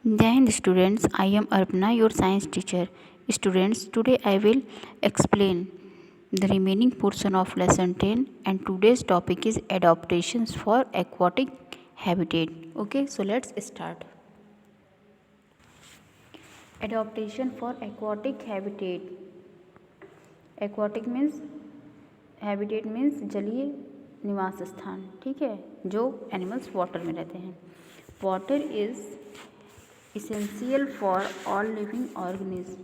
Jai Hind students, I am Arpana, your science teacher. Students, today I will explain the remaining portion of lesson 10 and today's topic is adaptations for aquatic habitat. Okay, so let's start. Adaptation for aquatic habitat. Aquatic means habitat means जलीय निवास स्थान, ठीक है, जो animals water में रहते हैं. Water is essential for all living organism.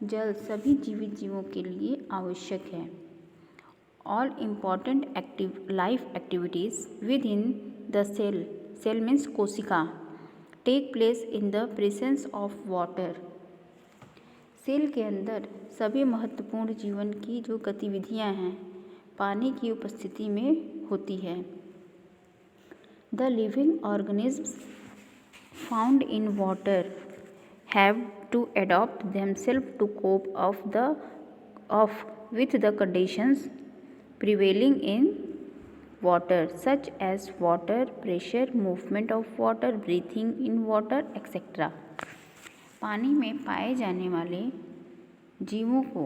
जल सभी जीवित जीवों के लिए आवश्यक है. All important life activities within the cell means कोशिका take place in the presence of water. Cell के अंदर सभी महत्वपूर्ण जीवन की जो गतिविधियां हैं पानी की उपस्थिति में होती है. The living organisms found in water have to adapt themselves to cope with the conditions prevailing in water, such as water pressure, movement of water, breathing in water, etc. पानी में पाए जाने वाले जीवों को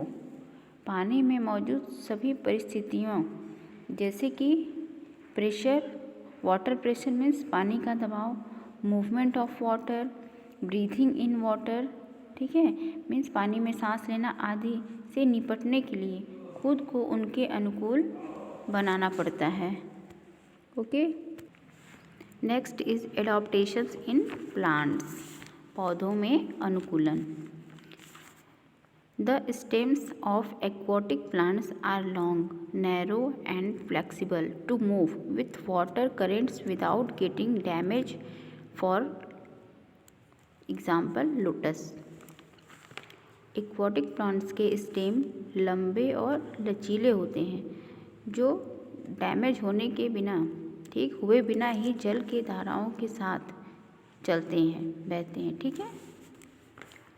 पानी में मौजूद सभी परिस्थितियों जैसे कि प्रेशर, वाटर प्रेशर मीन्स पानी का दबाव, movement of water, breathing in water, ठीक है, मीन्स पानी में सांस लेना आदि से निपटने के लिए खुद को उनके अनुकूल बनाना पड़ता है. Okay. Next is adaptations in plants. पौधों में अनुकूलन. The stems of aquatic plants are long, narrow and flexible to move with water currents without getting damage. For example lotus. Aquatic plants के स्टेम लंबे और लचीले होते हैं जो डैमेज होने के बिना, ठीक हुए बिना ही जल के धाराओं के साथ चलते हैं, बहते हैं, ठीक है.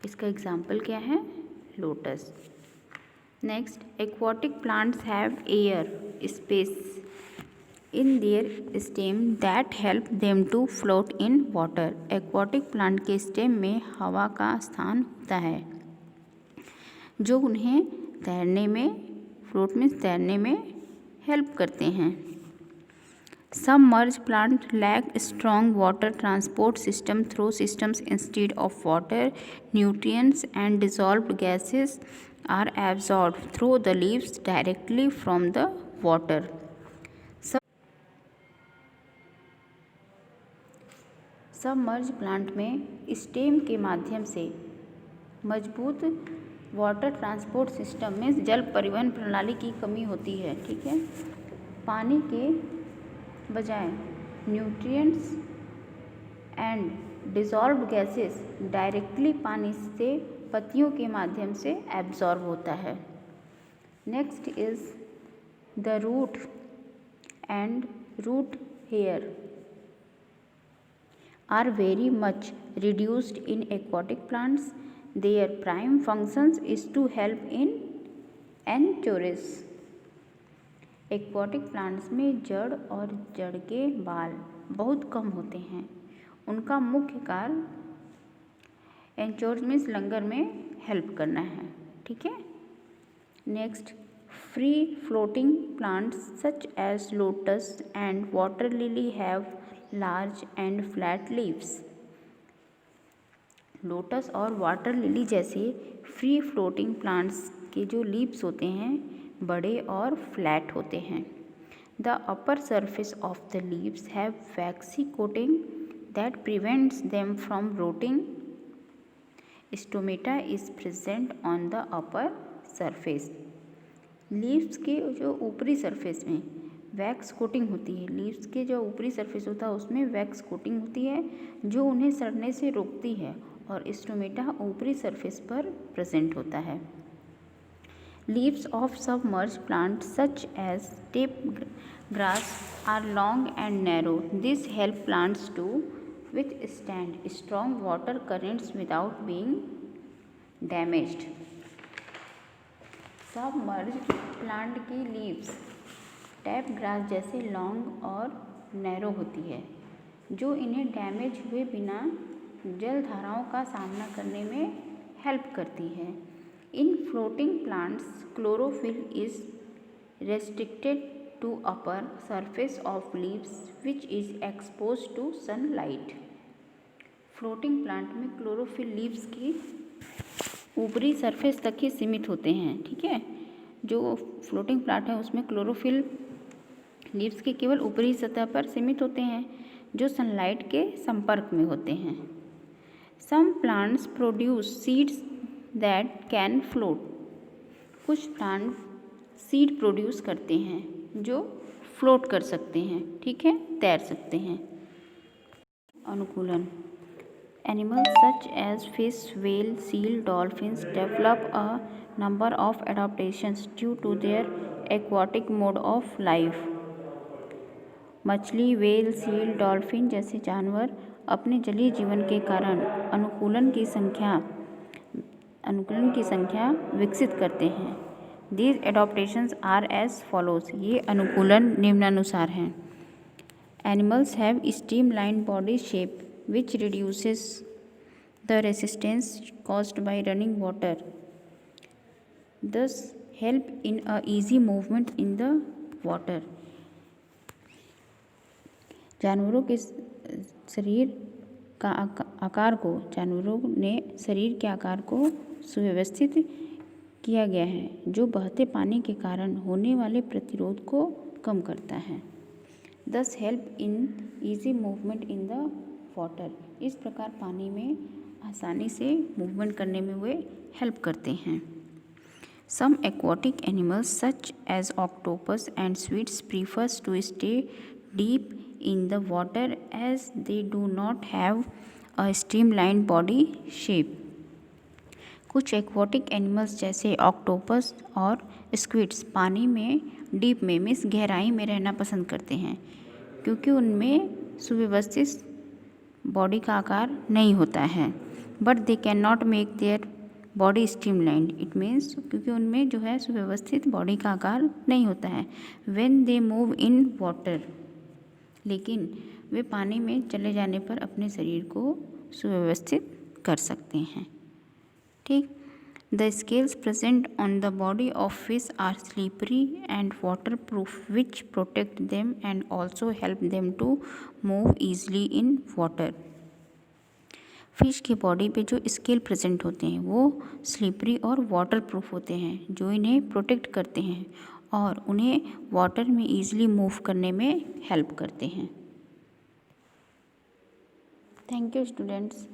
इसका एग्जाम्पल क्या है? Lotus. Next, aquatic plants have air space in their stem that help them to float in water. Aquatic plant के स्टेम में हवा का स्थान होता है जो उन्हें तैरने में, फ्लोट में तैरने में हेल्प करते हैं. Submerged plant lack strong water transport system through systems instead of water. Nutrients and dissolved gases are absorbed through the leaves directly from the water. Submerge plant में स्टेम के माध्यम से मजबूत वाटर ट्रांसपोर्ट सिस्टम में जल परिवहन प्रणाली की कमी होती है, ठीक है. पानी के बजाय nutrients and dissolved gases directly पानी से पत्तियों के माध्यम से एब्जॉर्ब होता है. Next is the root and root hair are very much reduced in aquatic plants. Their prime functions is to help in anchorages. Aquatic plants में जड़ और जड़ के बाल बहुत कम होते हैं. उनका मुख्य कार्य एंचोर्स में लंगर में हेल्प करना है, ठीक है. Next, free floating plants such as lotus and water lily have large and flat leaves. Lotus और वाटर लिली जैसे फ्री फ्लोटिंग प्लांट्स के जो लीव्स होते हैं बड़े और फ्लैट होते हैं. The upper surface of the leaves have waxy coating that prevents them from rotting. Stomata is present on the upper surface. Leaves के जो ऊपरी सरफेस में वैक्स कोटिंग होती है. लीव्स के जो ऊपरी सरफेस होता है उसमें वैक्स कोटिंग होती है जो उन्हें सड़ने से रोकती है और स्टोमेटा ऊपरी सरफेस पर प्रेजेंट होता है. Leaves of submerge plant such as tape grass are long and narrow. This help plants to withstand strong water currents without being damaged. Submerge plant की लीव्स टैप ग्रास जैसे long और narrow होती है जो इन्हें damage हुए बिना जल धाराओं का सामना करने में हेल्प करती है। In floating plants chlorophyll is restricted to upper surface of leaves which is exposed to sunlight। Floating plant में क्लोरोफिल लीव्स की ऊपरी सरफेस तक ही सीमित होते हैं। ठीक है, जो फ्लोटिंग प्लांट है उसमें क्लोरोफिल लीव्स के केवल ऊपरी सतह पर सीमित होते हैं जो सनलाइट के संपर्क में होते हैं। Some plants produce seeds that can float. कुछ प्लांट सीड प्रोड्यूस करते हैं जो फ्लोट कर सकते हैं। ठीक है, तैर सकते हैं। अनुकूलन। Animals such as fish, whale, seal, dolphins develop a number of adaptations due to their aquatic mode of life. मछली, व्हेल, सील, डॉल्फिन जैसे जानवर अपने जलीय जीवन के कारण अनुकूलन की संख्या विकसित करते हैं। These adaptations are as follows। ये अनुकूलन निम्नानुसार हैं। Animals have streamlined body shape which reduces the resistance caused by running water, thus help in a easy movement in the water। जानवरों ने शरीर के आकार को सुव्यवस्थित किया गया है जो बहते पानी के कारण होने वाले प्रतिरोध को कम करता है। दस help in easy movement in the water. इस प्रकार पानी में आसानी से मूवमेंट करने में वे हेल्प करते हैं। Some aquatic animals such as octopus and squids prefers to stay deep in the water as they do not have a streamlined body shape. कुछ एक्वाटिक एनिमल्स जैसे ऑक्टोपस और स्क्विड्स पानी में डीप में मीन्स गहराई में रहना पसंद करते हैं क्योंकि उनमें सुव्यवस्थित बॉडी का आकार नहीं होता है। But they can not make their body streamlined. It means क्योंकि उनमें जो है सुव्यवस्थित बॉडी का आकार नहीं होता है। When they move in water, लेकिन वे पानी में चले जाने पर अपने शरीर को सुव्यवस्थित कर सकते हैं। ठीक। The scales present on the body of fish are slippery and waterproof which protect them and also help them to move easily in water. Fish की बॉडी पे जो स्केल प्रेजेंट होते हैं वो स्लिपरी और वाटर प्रूफ होते हैं जो इन्हें प्रोटेक्ट करते हैं और उन्हें वाटर में ईजिली मूव करने में हेल्प करते हैं। Thank you students.